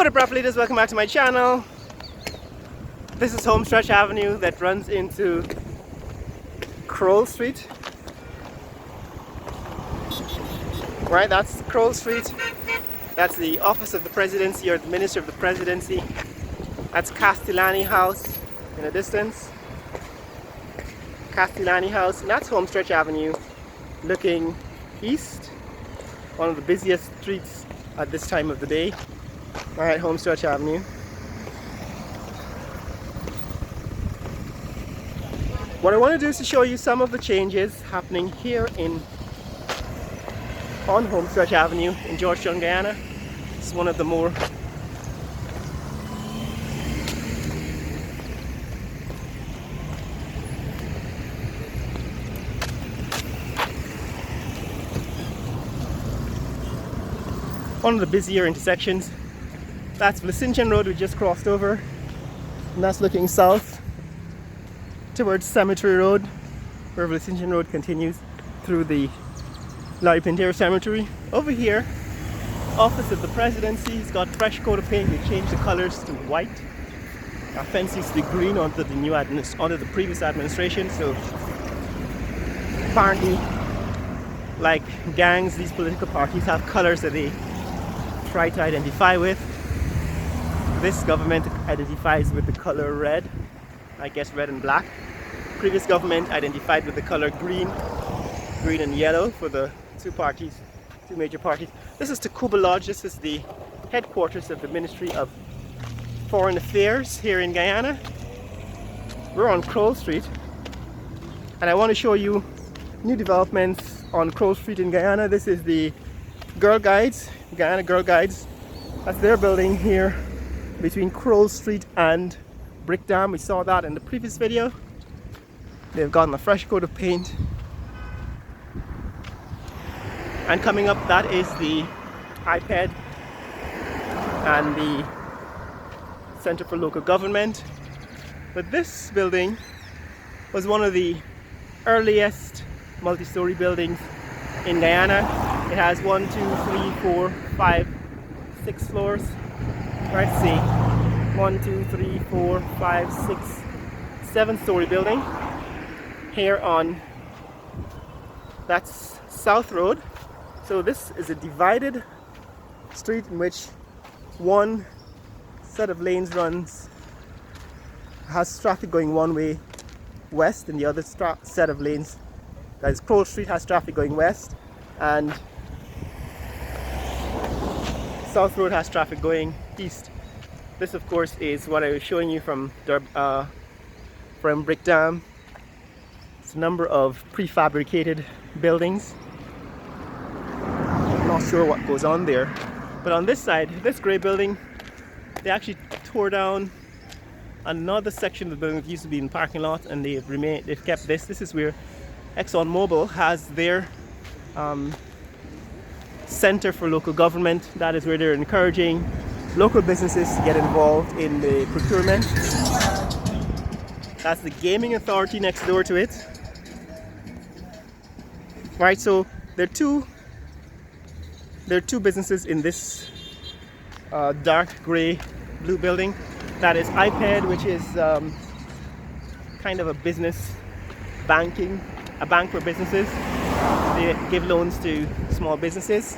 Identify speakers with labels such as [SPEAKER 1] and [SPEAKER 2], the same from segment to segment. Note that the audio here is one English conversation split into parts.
[SPEAKER 1] What up, rap leaders? Welcome back to my channel. This is Homestretch Avenue that runs into Croal Street. Right, that's Croal Street. That's the office of the presidency or the minister of the presidency. That's Castellani House in the distance. Castellani House, and that's Homestretch Avenue looking east. One of the busiest streets at this time of the day. Alright, Homestretch Avenue. What I want to do is to show you some of the changes happening here on Homestretch Avenue in Georgetown, Guyana. It's one of the more busier intersections. That's Vlissengen Road we just crossed over, and that's looking south towards Cemetery Road, where Vlissengen Road continues through the Larry Pintero Cemetery. Over here, office of the presidency, it's got fresh coat of paint. They changed the colors to white. Our fence used to be green under the previous administration, so apparently, like gangs, these political parties have colors that they try to identify with. This government identifies with the color red, I guess red and black. Previous government identified with the color green and yellow for the two major parties. This is Tacuba Lodge. This is the headquarters of the Ministry of Foreign Affairs here in Guyana. We're on Croal Street, and I want to show you new developments on Croal Street in Guyana. This is the Girl Guides, Guyana Girl Guides. That's their building here between Croal Street and Brick Dam. We saw that in the previous video. They've gotten a fresh coat of paint. And coming up, that is the iPad and the Center for Local Government. But this building was one of the earliest multi-story buildings in Guyana. It has 1, 2, 3, 4, 5, 6 floors. Let's see, 1, 2, 3, 4, 5, 6, 7-story building here on, that's South Road. So this is a divided street in which one set of lanes has traffic going one way west, and the other set of lanes, that is Croal Street, has traffic going west, and South Road has traffic going east. This, of course, is what I was showing you from Brick Dam. It's a number of prefabricated buildings. I'm not sure what goes on there, but on this side, this grey building, they actually tore down another section of the building that used to be in the parking lot, and they've kept this. This is where ExxonMobil has their Center for Local Government. That is where they're encouraging local businesses to get involved in the procurement. That's the gaming authority next door to it. Right, so there are two businesses in this dark grey blue building. That is iPad, which is kind of a business banking, a bank for businesses. They give loans to small businesses.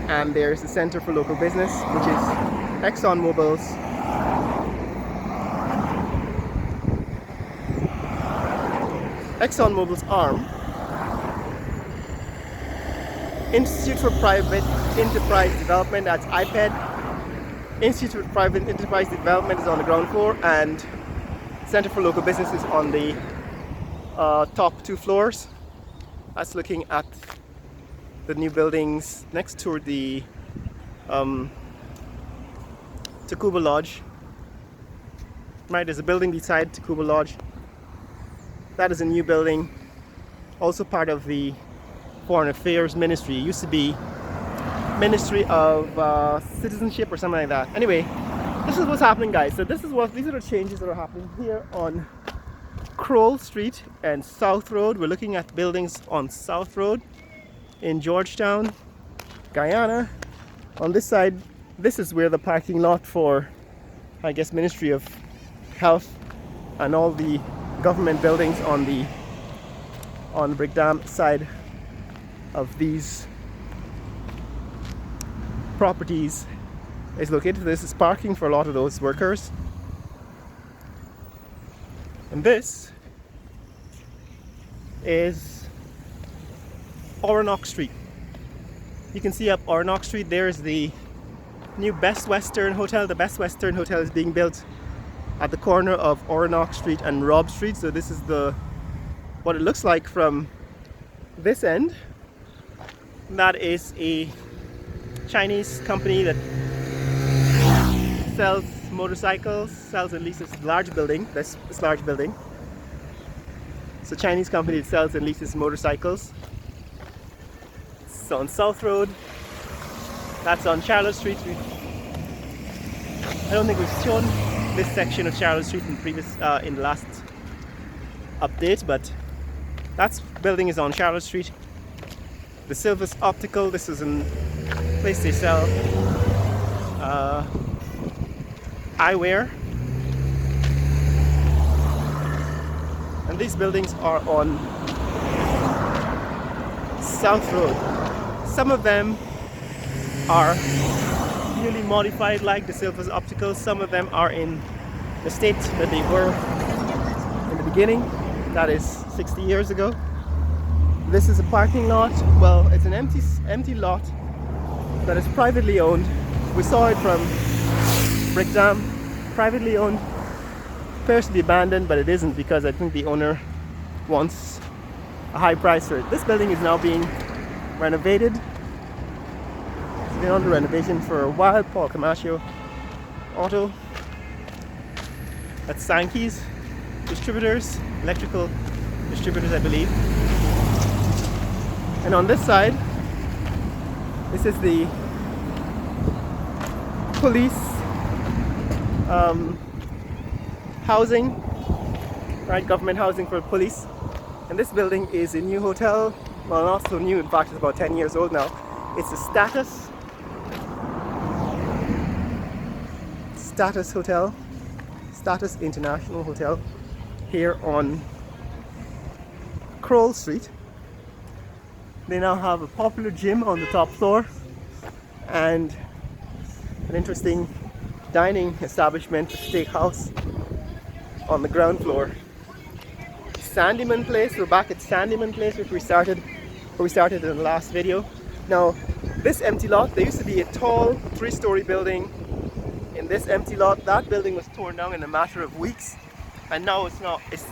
[SPEAKER 1] And there's the Center for Local Business, which is ExxonMobil's arm. Institute for Private Enterprise Development, that's iPad. Institute for Private Enterprise Development is on the ground floor, and Center for Local Business is on the top 2 floors. That's looking at the new buildings next to the Tacuba Lodge. Right, there's a building beside Tacuba Lodge. That is a new building, also part of the Foreign Affairs Ministry. It used to be Ministry of Citizenship or something like that. Anyway, this is what's happening, guys. So these are the changes that are happening here on Croal Street and South Road. We're looking at buildings on South Road in Georgetown, Guyana. On this side, This is where the parking lot for, I guess, Ministry of Health and all the government buildings on the brick dam side of these properties is located. This is parking for a lot of those workers. And this is Croal Street. You can see up Croal Street, there's the new Best Western Hotel. The Best Western Hotel is being built at the corner of Croal Street and Rob Street. So this is what it looks like from this end. That is a Chinese company that sells motorcycles, sells and leases large building. This large building. It's a Chinese company that sells and leases motorcycles. It's on South Road. That's on Charlotte Street. I don't think we've shown this section of Charlotte Street in the last update, but that building is on Charlotte Street. The Silver's Optical. This is a place they sell eyewear. And these buildings are on South Road. Some of them are newly modified like the Silver's Optical. Some of them are in the state that they were in the beginning, that is 60 years ago. This is a parking lot. Well, it's an empty lot that is privately owned. We saw it from Brick Dam. Privately owned, appears to be abandoned, but it isn't, because I think the owner wants a high price for it. This building is now being renovated. It's been under renovation for a while. Paul Camacho Auto. That's Sankey's distributors, electrical distributors, I believe. And on this side, this is the police housing, right? Government housing for police. And this building is a new hotel. Well, not so new, in fact, it's about 10 years old now. It's a Status Hotel, Status International Hotel, here on Croal Street. They now have a popular gym on the top floor and an interesting dining establishment, a steakhouse on the ground floor. Sandyman Place, we're back at Sandyman Place, where we started in the last video. Now, this empty lot, there used to be a tall 3-story building in this empty lot. That building was torn down in a matter of weeks, and now it's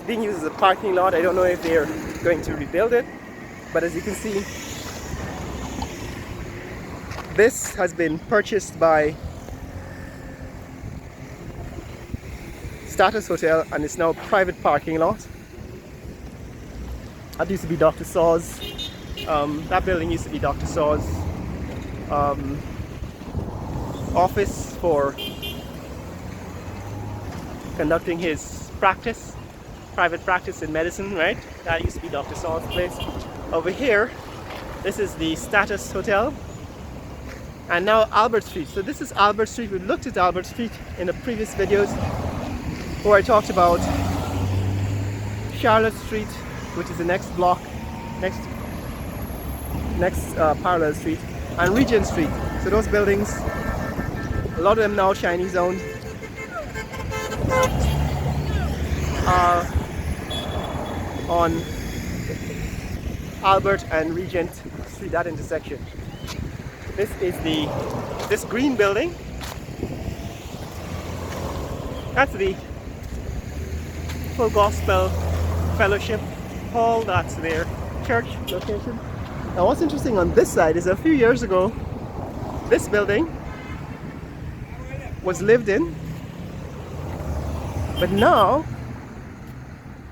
[SPEAKER 1] being used as a parking lot. I don't know if they're going to rebuild it, but as you can see, this has been purchased by Status Hotel and it's now a private parking lot. That used to be Dr. Saw's. That building used to be Dr. Saw's office for conducting his private practice in medicine, right? That used to be Dr. Saw's place. Over here, this is the Status Hotel. And now Albert Street. So this is Albert Street. We looked at Albert Street in the previous videos where I talked about Charlotte Street, which is the next block, next parallel street, and Regent Street. So those buildings, a lot of them now Chinese owned, are on Albert and Regent Street, that intersection. This is this green building. That's the Full Gospel Fellowship Hall. That's their church location. Now what's interesting on this side is a few years ago, this building was lived in, but now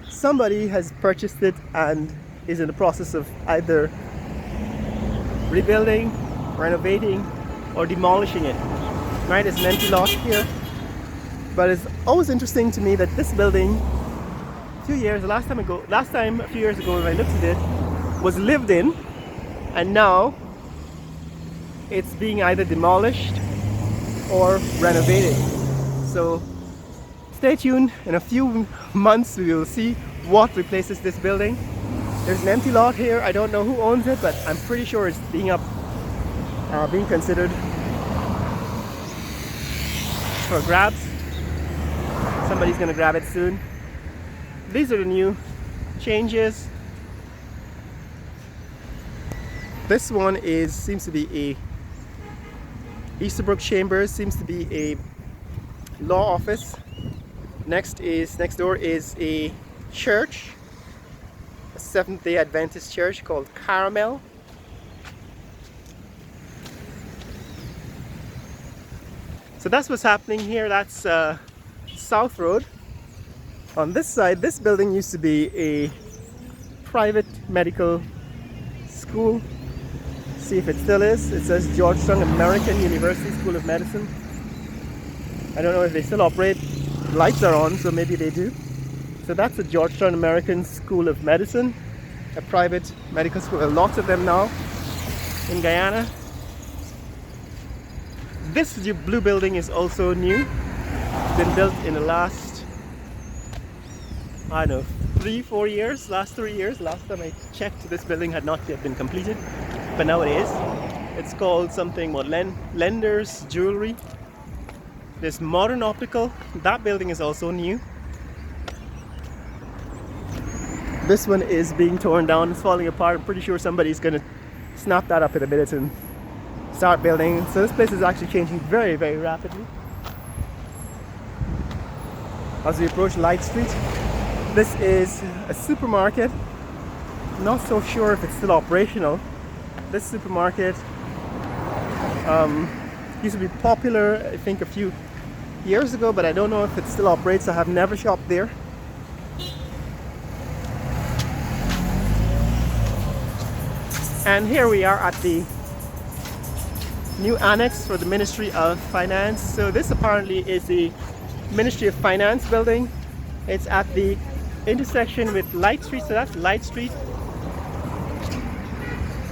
[SPEAKER 1] somebody has purchased it and is in the process of either rebuilding, renovating, or demolishing it. Right, it's an empty lot here, but it's always interesting to me that this building, a few years ago when I looked at it, was lived in, and now it's being either demolished or renovated. So stay tuned. In a few months we will see what replaces this building. There's an empty lot here. I don't know who owns it, but I'm pretty sure it's being considered for grabs. Somebody's gonna grab it soon. These are the new changes. This one seems to be a Easterbrook Chambers, seems to be a law office. Next door is a church, a Seventh-day Adventist church called Caramel. So that's what's happening here. That's South Road. On this side, this building used to be a private medical school. See if it still is. It says Georgetown American University School of Medicine. I don't know if they still operate. Lights are on, so maybe they do. So that's the Georgetown American School of Medicine, a private medical school. There are lots of them now in Guyana. This blue building is also new. It's been built in the last, I don't know, 3-4 years, last 3 years. Last time I checked, this building had not yet been completed, but now it is. It's called something, what, Lender's Jewelry. There's Modern Optical. That building is also new. This one is being torn down, it's falling apart. I'm pretty sure somebody's gonna snap that up in a minute and start building. So this place is actually changing very, very rapidly. As we approach Light Street, this is a supermarket. Not so sure if it's still operational. This supermarket used to be popular, I think, a few years ago, but I don't know if it still operates. I have never shopped there. And here we are at the new annex for the Ministry of Finance. So this apparently is the Ministry of Finance building. It's at the intersection with Light Street, so that's Light Street.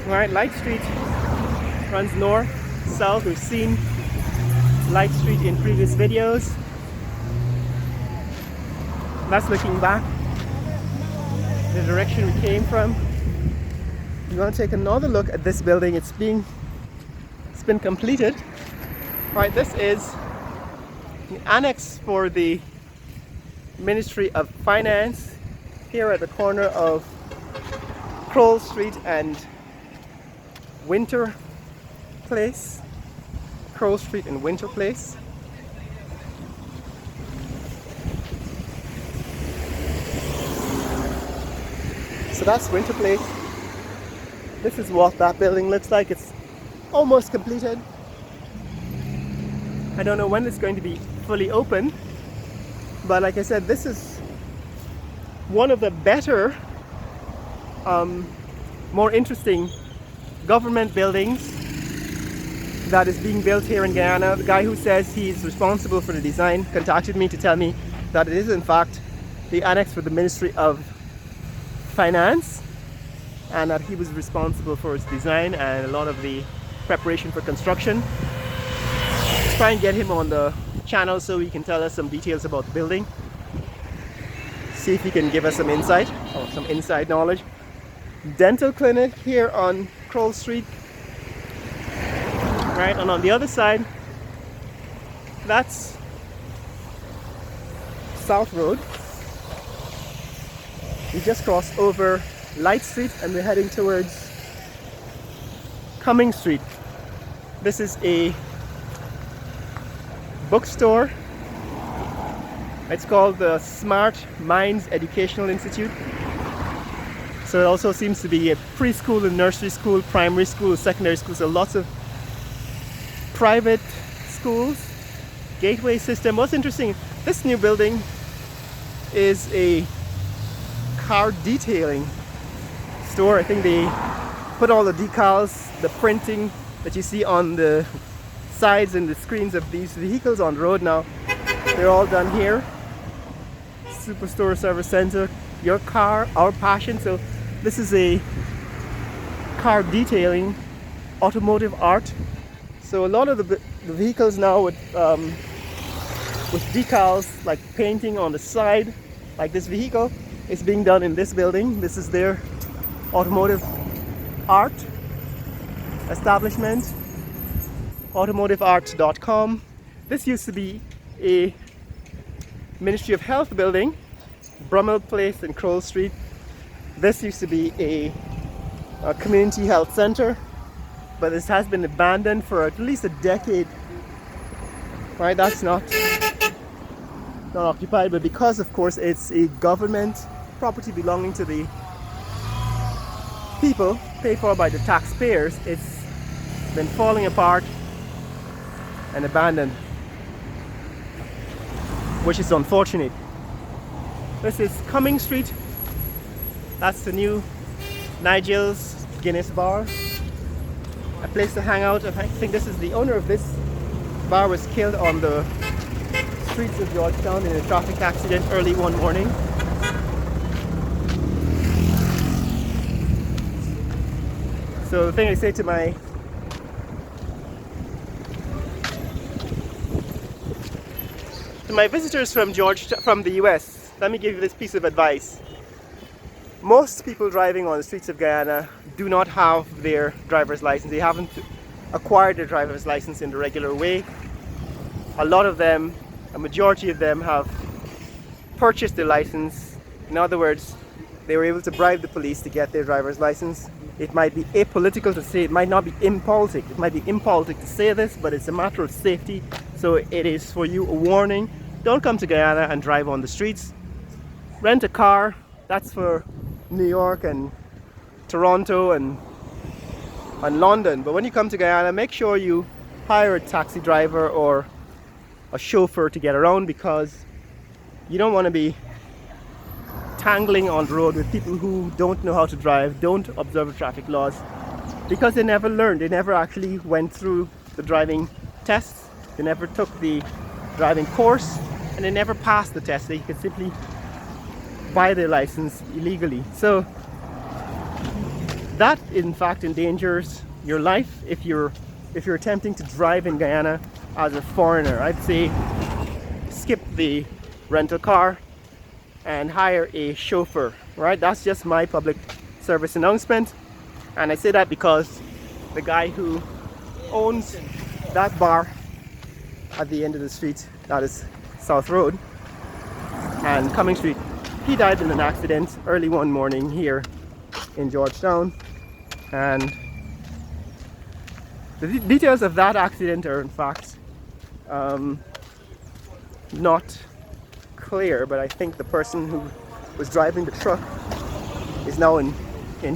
[SPEAKER 1] Alright, Light Street runs north, south. We've seen Light Street in previous videos. That's looking back, the direction we came from. We're going to take another look at this building. It's been completed. Alright, this is the annex for the Ministry of Finance here at the corner of Croal Street and Winter Place. Croal Street and Winter Place. So that's Winter Place. This is what that building looks like. It's almost completed. I don't know when it's going to be fully open, but like I said, this is one of the better, more interesting government buildings that is being built here in Guyana. The guy who says he's responsible for the design contacted me to tell me that it is in fact the annex for the Ministry of Finance, and that he was responsible for its design and a lot of the preparation for construction. Let's try and get him on the channel so he can tell us some details about the building. See if he can give us some insight or some inside knowledge. Dental clinic here on Croal Street. Right, and on the other side, that's South Road. We just crossed over Light Street and we're heading towards Cumming Street. This is a bookstore. It's called the Smart Minds Educational Institute. So it also seems to be a preschool and nursery school, primary school, secondary school. So lots of private schools, gateway system. What's interesting, this new building is a car detailing store. I think they put all the decals, the printing that you see on the sides and the screens of these vehicles on the road now. They're all done here. Superstore Service Center, your car, our passion. So this is a car detailing, automotive art So a lot of the vehicles now with decals, like painting on the side, like this vehicle is being done in this building. This is their automotive art establishment, automotiveart.com. This used to be a Ministry of Health building, Brummel Place in Croal Street. This used to be a community health center, but this has been abandoned for at least a decade. Right, that's not occupied, but because of course it's a government property belonging to the people, paid for by the taxpayers, it's been falling apart and abandoned, which is unfortunate. This is Cumming Street. That's the new Nigel's Guinness bar, a place to hang out. I think this is the owner of this bar. Was killed on the streets of Georgetown in a traffic accident early one morning. So the thing I say to my visitors from the US, let me give you this piece of advice. Most people driving on the streets of Guyana do not have their driver's license. They haven't acquired their driver's license in the regular way. A lot of them, a majority of them, have purchased their license. In other words, they were able to bribe the police to get their driver's license. It might be apolitical to say, it might not be impolitic. It might be impolitic to say this, but it's a matter of safety. So it is for you a warning. Don't come to Guyana and drive on the streets. Rent a car. That's for New York and Toronto and London. But when you come to Guyana, make sure you hire a taxi driver or a chauffeur to get around, because you don't want to be tangling on the road with people who don't know how to drive, don't observe the traffic laws, because they never learned. They never actually went through the driving tests. They never took the driving course, and they never passed the test. They could simply buy their license illegally. So that in fact endangers your life if you're attempting to drive in Guyana as a foreigner. I'd say skip the rental car and hire a chauffeur. Right? That's just my public service announcement, and I say that because the guy who owns that bar at the end of the street, that is South Road and Cumming Street, he died in an accident early one morning here in Georgetown, and the details of that accident are in fact not clear, but I think the person who was driving the truck is now in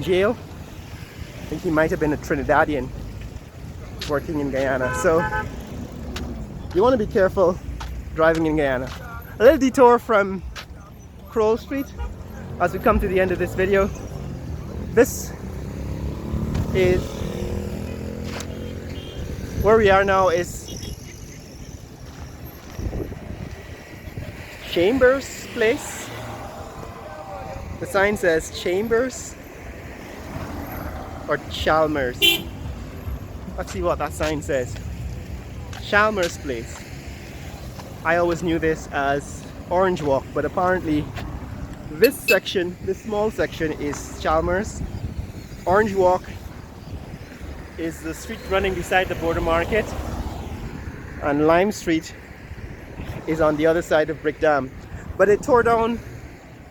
[SPEAKER 1] jail. I think he might have been a Trinidadian working in Guyana. So you want to be careful driving in Guyana. A little detour from Croal Street as we come to the end of this video. This is where we are now, is Chambers Place. The sign says Chambers or Chalmers. Let's see what that sign says. Chalmers Place. I always knew this as Orange Walk, but apparently this section, this small section, is Chalmers. Orange Walk is the street running beside the border market, and Lime Street is on the other side of Brick Dam. But it tore down.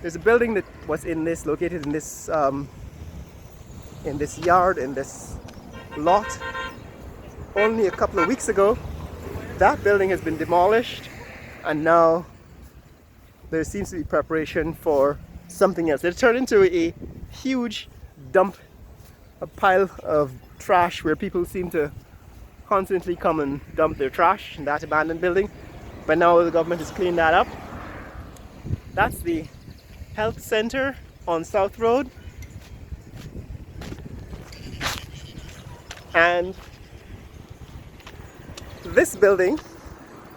[SPEAKER 1] There's a building that was located in this yard, in this lot, only a couple of weeks ago. That building has been demolished, and now there seems to be preparation for something else. It turned into a huge dump, a pile of trash where people seem to constantly come and dump their trash in that abandoned building. But now the government has cleaned that up. That's the health center on South Road. And this building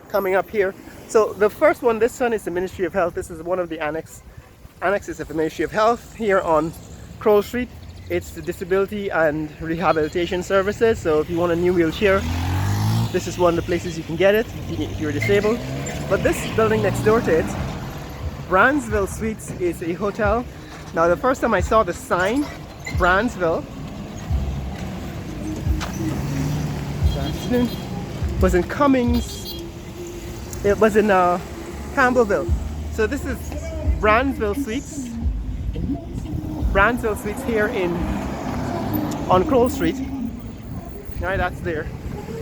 [SPEAKER 1] coming up here. So the first one, this one, is the Ministry of Health. This is one of the annexes of the Ministry of Health here on Croal Street. It's the Disability and Rehabilitation Services. So if you want a new wheelchair, this is one of the places you can get it if you're disabled. But this building next door to it, Brandsville Suites, is a hotel. Now the first time I saw the sign, Brandsville, was in Cummings, it was in Campbellville. So this is Brandsville Suites. Brandsville Suites here on Croal Street. Alright, that's their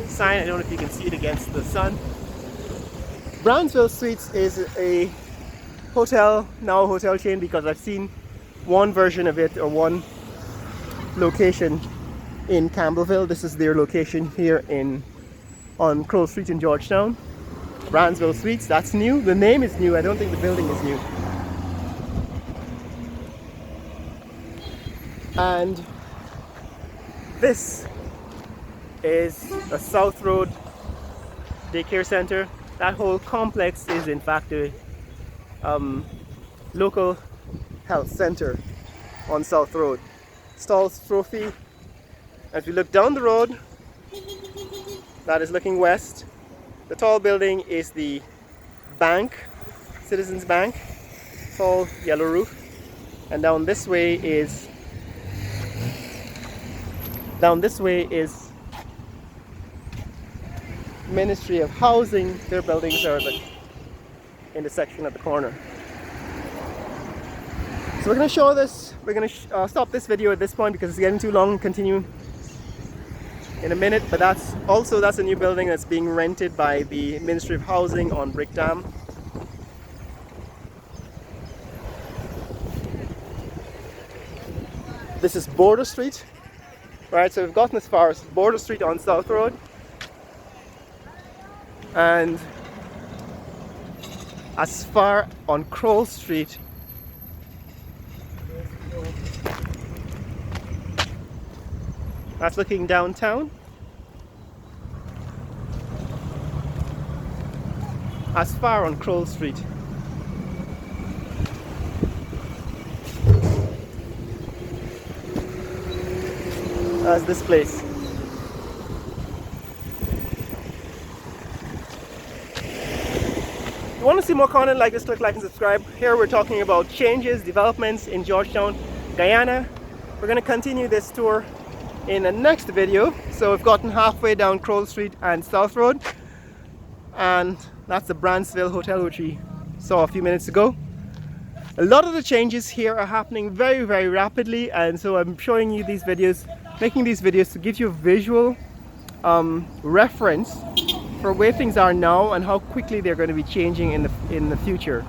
[SPEAKER 1] sign. I don't know if you can see it against the sun. Brandsville Suites is a hotel, now a hotel chain, because I've seen one version of it, or one location in Campbellville. This is their location here on Croal Street in Georgetown. Brandsville Suites, that's new. The name is new. I don't think the building is new. And this is a South Road daycare center. That whole complex is in fact a local health center on South Road. Stall's Trophy. As we look down the road, that is looking west. The tall building is the bank, Citizens Bank, tall yellow roof. And down this way is Ministry of Housing. Their buildings are in the section at the corner. So we're going to show this. We're going to stop this video at this point because it's getting too long. Continue in a minute. But that's a new building that's being rented by the Ministry of Housing on Brick Dam. This is Border Street. Right, so we've gotten as far as Border Street on South Road, and as far on Croal Street. That's looking downtown. As far on Croal Street. As this place. If you want to see more content like this, click like and subscribe. Here we're talking about changes, developments in Georgetown, Guyana. We're going to continue this tour in the next video. So we've gotten halfway down Croal Street and South Road, and that's the Brandsville Hotel, which we saw a few minutes ago. A lot of the changes here are happening very, very rapidly, and so I'm showing you these videos, making these videos to give you a visual reference for where things are now and how quickly they're going to be changing in the future.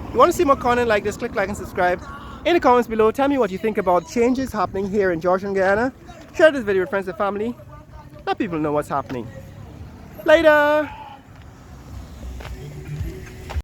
[SPEAKER 1] If you want to see more content like this, click like and subscribe. In the comments below, tell me what you think about changes happening here in Georgetown, Guyana. Share this video with friends and family. Let people know what's happening. Later!